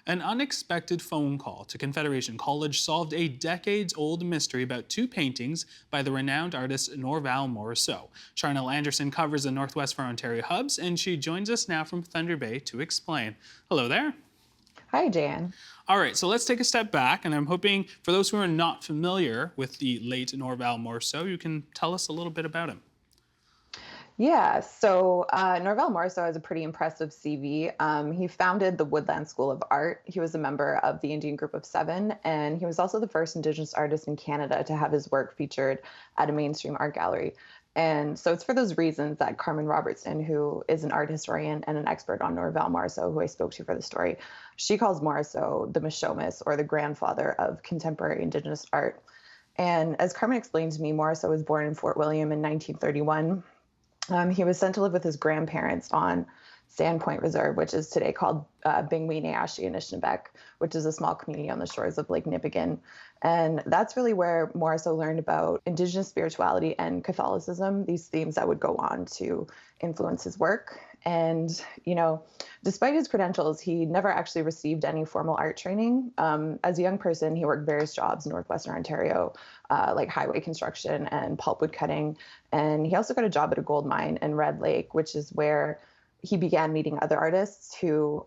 An unexpected phone call to Confederation College solved a decades-old mystery about two paintings by the renowned artist Norval Morrisseau. Charnel Anderson covers the Northwestern Ontario Hubs, and she joins us now from Thunder Bay to explain. Hello there. Hi, Jan. All right, so let's take a step back, and I'm hoping for those who are not familiar with the late Norval Morrisseau, you can tell us a little bit about him. Norval Morrisseau has a pretty impressive CV. He founded the Woodland School of Art. He was a member of the Indian Group of Seven, and he was also the first Indigenous artist in Canada to have his work featured at a mainstream art gallery. And so it's for those reasons that Carmen Robertson, who is an art historian and an expert on Norval Morrisseau, who I spoke to for the story, she calls Morrisseau the Mishomis, or the grandfather of contemporary Indigenous art. And as Carmen explained to me, Morrisseau was born in Fort William in 1931. He was sent to live with his grandparents on Sandpoint Reserve, which is today called Bingwe Nayashi Anishinaabeg, which is a small community on the shores of Lake Nipigon. And that's really where Morrisseau learned about Indigenous spirituality and Catholicism, these themes that would go on to influence his work. And, despite his credentials, he never actually received any formal art training. As a young person, he worked various jobs in Northwestern Ontario, like highway construction and pulpwood cutting. And he also got a job at a gold mine in Red Lake, which is where he began meeting other artists who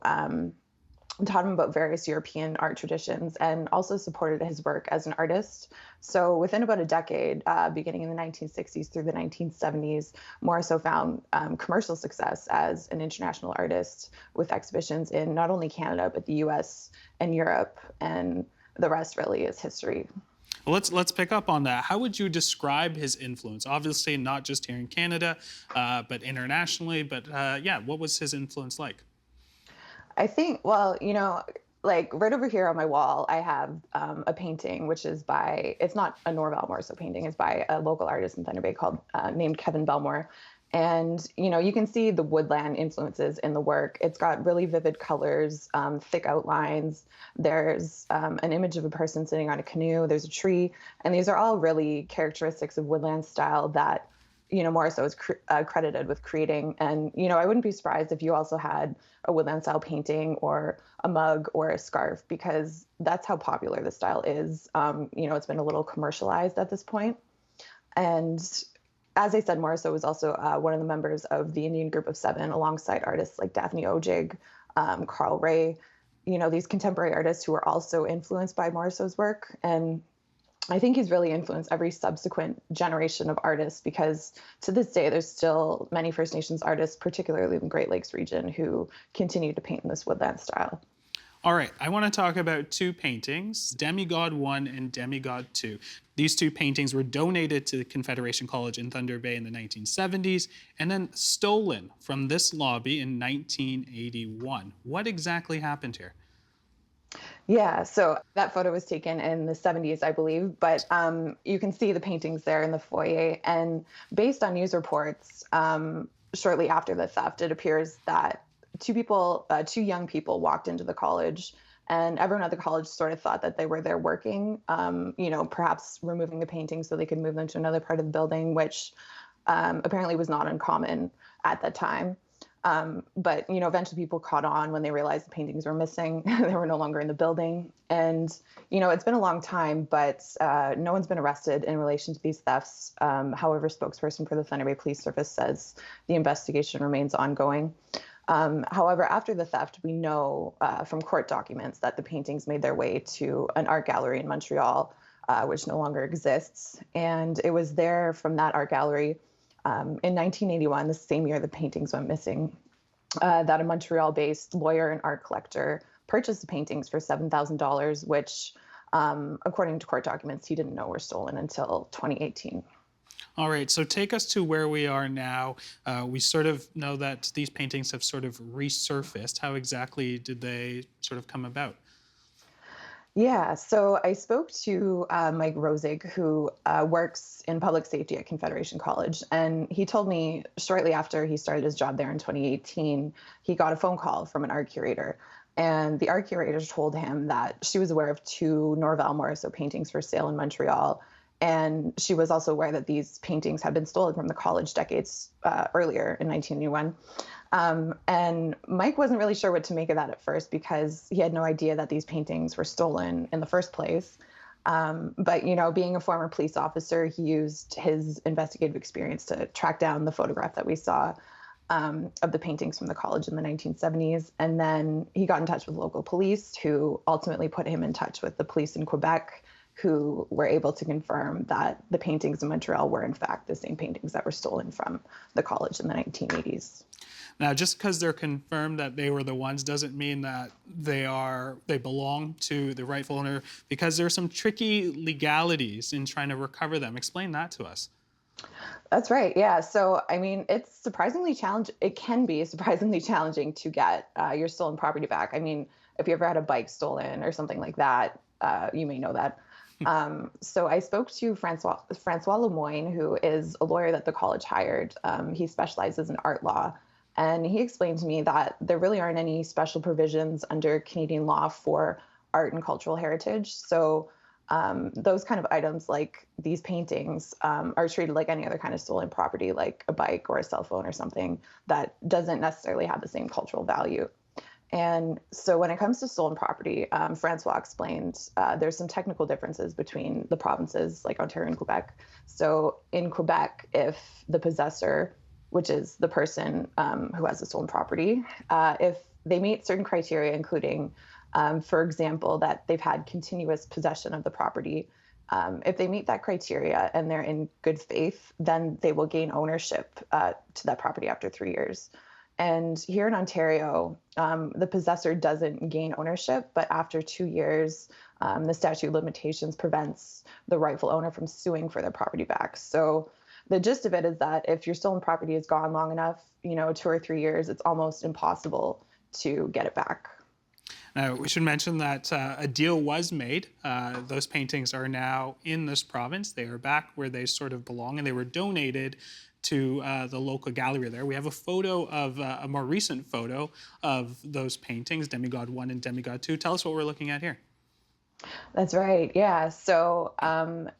taught him about various European art traditions and also supported his work as an artist. So within about a decade, beginning in the 1960s through the 1970s, Morrisseau found commercial success as an international artist with exhibitions in not only Canada, but the US and Europe. And the rest really is history. Well, let's pick up on that. How would you describe his influence? Obviously, not just here in Canada, but internationally. But yeah, what was his influence like? I think, well, like right over here on my wall, I have a painting, which is it's not a Norval Morrisseau painting, it's by a local artist in Thunder Bay named Kevin Belmore. And, you can see the woodland influences in the work. It's got really vivid colors, thick outlines. There's an image of a person sitting on a canoe. There's a tree. And these are all really characteristics of woodland style that Morrisseau is credited with creating. And, I wouldn't be surprised if you also had a woodland style painting or a mug or a scarf, because that's how popular the style is. It's been a little commercialized at this point. And as I said, Morrisseau was also one of the members of the Indian Group of Seven, alongside artists like Daphne Ojig, Carl Ray, these contemporary artists who were also influenced by Morrisseau's work. And I think he's really influenced every subsequent generation of artists, because to this day, there's still many First Nations artists, particularly in the Great Lakes region, who continue to paint in this woodland style. All right, I want to talk about two paintings, Demigod 1 and Demigod 2. These two paintings were donated to the Confederation College in Thunder Bay in the 1970s and then stolen from this lobby in 1981. What exactly happened here? Yeah, so that photo was taken in the 70s, I believe, but you can see the paintings there in the foyer. And based on news reports, shortly after the theft, it appears that two young people walked into the college, and everyone at the college sort of thought that they were there working, perhaps removing the paintings so they could move them to another part of the building, which apparently was not uncommon at that time. But eventually people caught on when they realized the paintings were missing. They were no longer in the building. And, it's been a long time, but no one's been arrested in relation to these thefts. However, spokesperson for the Thunder Bay Police Service says the investigation remains ongoing. However, after the theft, we know from court documents that the paintings made their way to an art gallery in Montreal, which no longer exists. And it was there from that art gallery in 1981, the same year the paintings went missing, that a Montreal-based lawyer and art collector purchased the paintings for $7,000, which, according to court documents, he didn't know were stolen until 2018. All right, so take us to where we are now. We sort of know that these paintings have sort of resurfaced. How exactly did they sort of come about? Yeah, so I spoke to Mike Rosig, who works in public safety at Confederation College, and he told me shortly after he started his job there in 2018, he got a phone call from an art curator. And the art curator told him that she was aware of two Norval Morrisseau paintings for sale in Montreal. And she was also aware that these paintings had been stolen from the college decades earlier in 1981. And Mike wasn't really sure what to make of that at first because he had no idea that these paintings were stolen in the first place. But, being a former police officer, he used his investigative experience to track down the photograph that we saw of the paintings from the college in the 1970s. And then he got in touch with local police, who ultimately put him in touch with the police in Quebec, who were able to confirm that the paintings in Montreal were, in fact, the same paintings that were stolen from the college in the 1980s. Now, just because they're confirmed that they were the ones doesn't mean that they belong to the rightful owner, because there's some tricky legalities in trying to recover them. Explain that to us. That's right. Yeah. So, I mean, it's surprisingly challenging. It can be surprisingly challenging to get your stolen property back. I mean, if you ever had a bike stolen or something like that, you may know that. So I spoke to Francois Lemoyne, who is a lawyer that the college hired. He specializes in art law. And he explained to me that there really aren't any special provisions under Canadian law for art and cultural heritage. So those kind of items, like these paintings, are treated like any other kind of stolen property, like a bike or a cell phone or something that doesn't necessarily have the same cultural value. And so when it comes to stolen property, Francois explained there's some technical differences between the provinces like Ontario and Quebec. So in Quebec, if the possessor, which is the person who has the stolen property, if they meet certain criteria, including, for example, that they've had continuous possession of the property, if they meet that criteria and they're in good faith, then they will gain ownership to that property after 3 years. And here in Ontario, the possessor doesn't gain ownership, but after 2 years, the statute of limitations prevents the rightful owner from suing for their property back. So the gist of it is that if your stolen property is gone long enough, 2 or 3 years, it's almost impossible to get it back. Now, we should mention that a deal was made. Those paintings are now in this province. They are back where they sort of belong, and they were donated to the local gallery there. We have a photo of a more recent photo of those paintings, Demigod 1 and Demigod 2. Tell us what we're looking at here. That's right. Yeah. So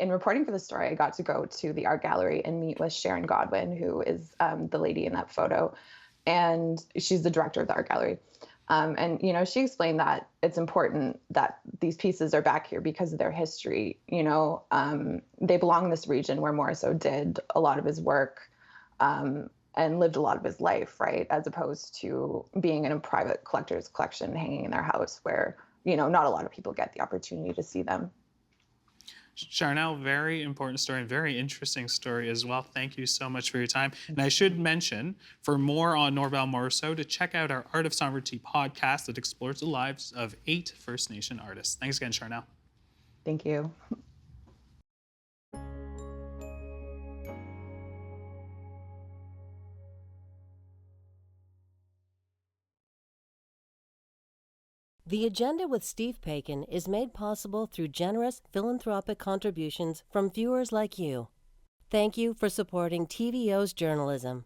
in reporting for the story, I got to go to the art gallery and meet with Sharon Godwin, who is the lady in that photo. And she's the director of the art gallery. And, she explained that it's important that these pieces are back here because of their history. They belong in this region where Morrisseau did a lot of his work and lived a lot of his life, right? As opposed to being in a private collector's collection hanging in their house where, not a lot of people get the opportunity to see them. Charnel, very important story and very interesting story as well. Thank you so much for your time. And I should mention, for more on Norval Morrisseau, to check out our Art of Sovereignty podcast that explores the lives of 8 First Nation artists. Thanks again, Charnel. Thank you. The Agenda with Steve Paikin is made possible through generous philanthropic contributions from viewers like you. Thank you for supporting TVO's journalism.